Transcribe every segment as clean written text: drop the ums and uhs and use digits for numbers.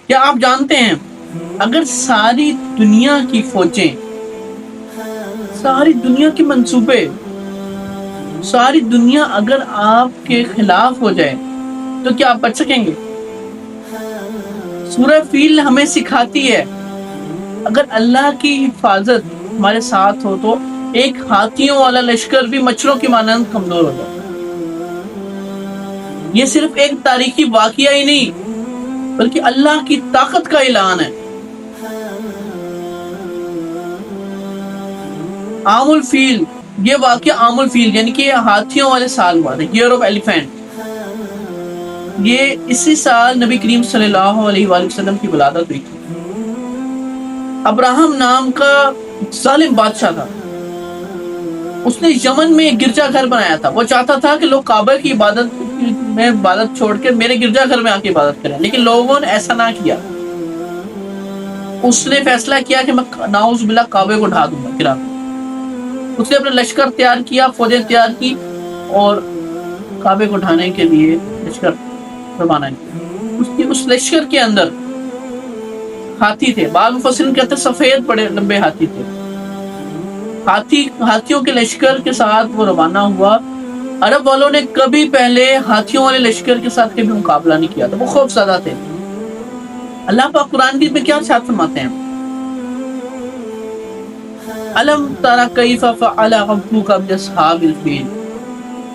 کیا آپ جانتے ہیں اگر ساری دنیا کی فوجیں، ساری دنیا کے منصوبے، ساری دنیا اگر آپ کے خلاف ہو جائے تو کیا آپ بچ سکیں گے؟ سورہ فیل ہمیں سکھاتی ہے اگر اللہ کی حفاظت ہمارے ساتھ ہو تو ایک ہاتھیوں والا لشکر بھی مچھروں کی مانند کمزور ہو جاتا ہے۔ یہ صرف ایک تاریخی واقعہ ہی نہیں بلکہ اللہ کی طاقت کا اعلان ہے۔ عام الفیل، یہ واقعہ عام الفیل یعنی کہ ہاتھیوں والے سال ہوا تھا، ایئر آف ایلیفینٹ۔ یہ اسی سال نبی کریم صلی اللہ علیہ وآلہ وسلم کی ولادت ہوئی تھی۔ ابراہم نام کا ظالم بادشاہ تھا، اس نے یمن میں ایک گرجا گھر بنایا تھا۔ وہ چاہتا تھا کہ لوگ کعبہ کی عبادت چھوڑ کے میرے گرجا گھر میں آ کے عبادت کریں، لیکن لوگوں نے ایسا نہ کیا۔ اس نے فیصلہ کیا کہ میں نعوذ باللہ کعبے کو ڈھا دوں گا، گرا دوں گا۔ اس نے اپنا لشکر تیار کیا، فوجیں تیار کی اور کعبے کو ڈھانے کے لیے لشکر روانہ کیا۔ اس لشکر کے اندر ہاتھی تھے، بعض مفسرین کہتے ہیں سفید بڑے لمبے ہاتھی تھے۔ ہاتھیوں کے لشکر کے ساتھ وہ روانہ ہوا۔ عرب والوں نے کبھی پہلے ہاتھیوں والے لشکر کے ساتھ کبھی مقابلہ نہیں کیا تھا، وہ خوف زدہ تھے۔ اللہ پاک قرآن میں کیا ارشاد فرماتے ہیں؟ الم تر کیف فعل ربک باصحاب الفیل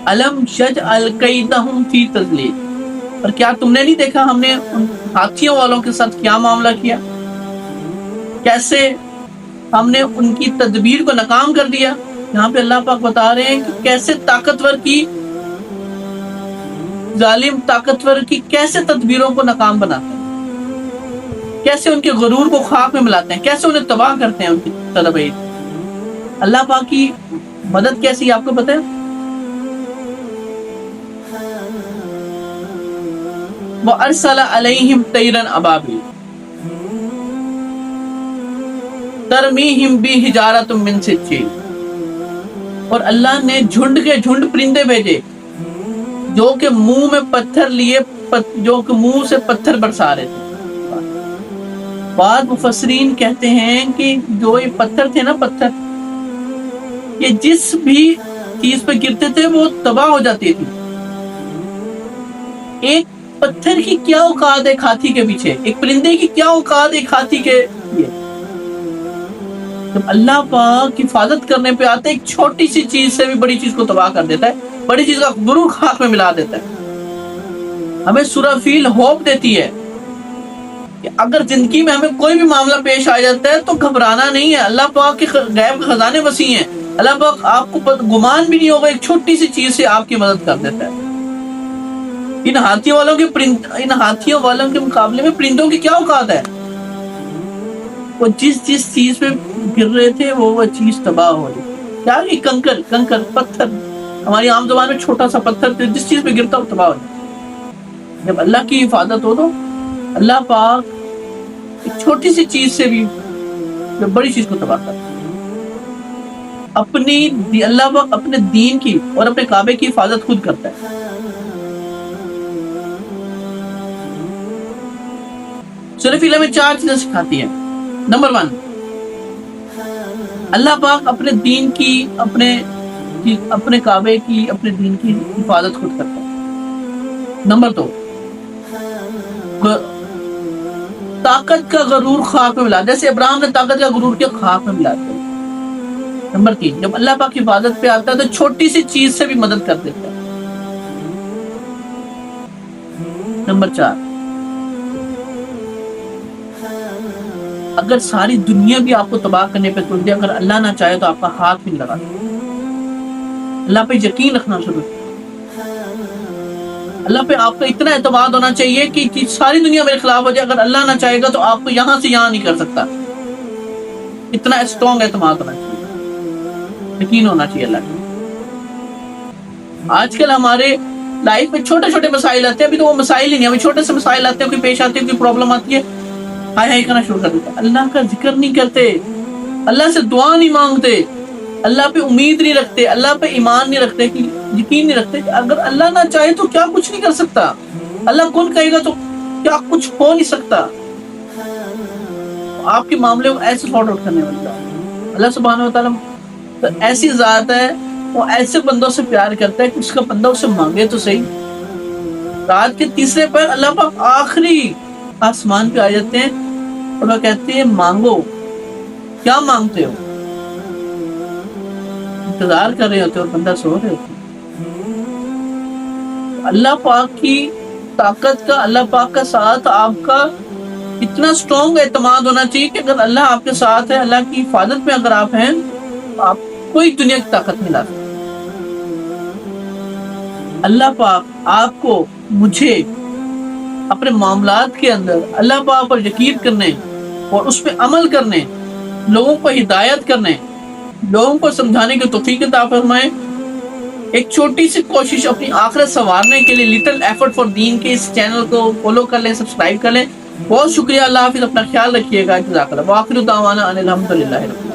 الم یجعل کیدہم فی تضلیل، اور کیا تم نے نہیں دیکھا ہم نے ان ہاتھیوں والوں کے ساتھ کیا معاملہ کیا، کیسے ہم نے ان کی تدبیر کو ناکام کر دیا۔ یہاں پہ اللہ پاک بتا رہے ہیں کہ کیسے ظالم طاقتور کی کیسے تدبیروں کو ناکام بناتے ہیں، کیسے ان کے غرور کو خاک میں ملاتے ہیں، کیسے انہیں تباہ کرتے ہیں ان کی تدبیر۔ اللہ پاک کی مدد کیسی آپ کو پتہ ہے؟ وَأَرْسَلَ عَلَيْهِمْ طَيْرًا أَبَابِيلَ تَرْمِيهِمْ بِحِجَارَةٍ مِّن سِجِّيلٍ، اور اللہ نے جھنڈ کے جھنڈ پرندے بھیجے جو کہ منہ میں پتھر لیے، جو کہ منہ سے پتھر برسا رہے تھے۔ بعض مفسرین کہتے ہیں کہ جو یہ پتھر تھے نا، پتھر یہ جس بھی چیز پہ گرتے تھے وہ تباہ ہو جاتی تھی۔ ایک پتھر کی کیا اوقات ہے ایک ہاتھی کے پیچھے، ایک پرندے کی کیا اوقات ایک ہاتھی کے لیے۔ جب اللہ پاک حفاظت کرنے پہ آتے، ایک چھوٹی سی چیز سے بھی بڑی چیز کو تباہ کر دیتا ہے، بڑی چیز کا غرور خاک میں ملا دیتا ہے۔ ہمیں سورہ فیل ہوپ دیتی ہے کہ اگر زندگی میں ہمیں کوئی بھی معاملہ پیش آ جاتا ہے تو گھبرانا نہیں ہے۔ اللہ پاک کے غیب کے خزانے وسیع ہیں، اللہ پاک آپ کو گمان بھی نہیں ہوگا، ایک چھوٹی سی چیز سے آپ کی مدد کر دیتا ہے۔ ان ہاتھیوں والوں کے مقابلے میں پرندوں کی کیا اوقات ہے؟ وہ جس چیز پہ گر رہے تھے وہ چیز تباہ ہو رہی۔ کیا یہ کنکر پتھر، ہماری عام زبان میں چھوٹا سا پتھر جس چیز پہ گرتا وہ تباہ ہو جائے۔ جب اللہ کی حفاظت ہو تو اللہ پاک ایک چھوٹی سی چیز سے بھی بڑی چیز کو تباہ کرتا ہے۔ اللہ پاک اپنے دین کی اور اپنے کعبے کی حفاظت خود کرتا ہے۔ سورہ فیل میں 4 چیزیں سکھاتی ہیں۔ نمبر 1، اللہ پاک اپنے دین کی، اپنے کعبے کی، اپنے دین کی حفاظت خود کرتا ہے۔ نمبر 2، طاقت کا غرور خاک میں ملا، جیسے ابراہیم نے طاقت کا غرور کیا، خاک میں ملا دیا۔ نمبر 3، جب اللہ پاک کی حفاظت پہ آتا ہے تو چھوٹی سی چیز سے بھی مدد کر دیتا ہے۔ نمبر 4، اگر ساری دنیا بھی آپ کو تباہ کرنے پہ تل جائے، اگر اللہ نہ چاہے تو آپ کا ہاتھ بھی نہیں لگا سکتا۔ اللہ پہ یقین رکھنا شروع کریں۔ اللہ پہ آپ کا اتنا اعتماد ہونا چاہیے کہ ساری دنیا میرے خلاف ہو جائے، اگر اللہ نہ چاہے گا تو آپ کو یہاں سے یہاں نہیں کر سکتا۔ اتنا اسٹرانگ اعتماد ہونا چاہیے، یقین ہونا چاہیے اللہ کا۔ آج کل ہمارے لائف میں چھوٹے چھوٹے مسائل آتے ہیں، ابھی تو وہ مسائل ہی نہیں، ابھی چھوٹے سے مسائل آتے ہیں، کوئی پیش آتی ہے، کوئی پرابلم آتی ہے، ہائے کرنا شروع کر دیتا۔ اللہ کا ذکر نہیں کرتے، اللہ سے دعا نہیں مانگتے، اللہ پہ امید نہیں رکھتے، اللہ پہ ایمان نہیں رکھتے، یقین نہیں رکھتے کہ اگر اللہ نہ چاہے تو کیا کچھ نہیں کر سکتا، اللہ کن کہے گا تو کیا کچھ ہو نہیں سکتا۔ آپ کے معاملے کو ایسے سارٹ آؤٹ کرنے والا اللہ سبحانہ و تعالیٰ تو ایسی ذات ہے، وہ ایسے بندوں سے پیار کرتا ہے کہ اس کا بندہ اسے مانگے تو صحیح۔ رات کے تیسرے پر اللہ پاک آخری آسمان پہ آ جاتے ہیں اور وہ کہتے ہیں مانگو، کیا مانگتے ہو؟ انتظار کر رہے ہوتے اور بندہ سو رہے ہوتے۔ اللہ پاک کی طاقت کا، اللہ پاک کا ساتھ آپ کا اتنا سٹرونگ اعتماد ہونا چاہیے کہ اگر اللہ آپ کے ساتھ ہے، اللہ کی حفاظت میں اگر آپ ہیں، آپ کوئی دنیا کی طاقت نہیں لا سکتے۔ اللہ پاک آپ کو، مجھے اپنے معاملات کے اندر اللہ پاک پر یقین کرنے اور اس پہ عمل کرنے، لوگوں کو ہدایت کرنے، لوگوں کو سمجھانے کی توفیق عطا فرمائے۔ ایک چھوٹی سی کوشش اپنی آخرت سنوارنے کے لیے لٹل ایفرٹ فار دین کے اس چینل کو فالو کر لیں، سبسکرائب کر لیں۔ بہت شکریہ، اللہ حافظ، اپنا خیال رکھیے گا، جزاک اللہ۔ وآخر دعوانا ان الحمدللہ۔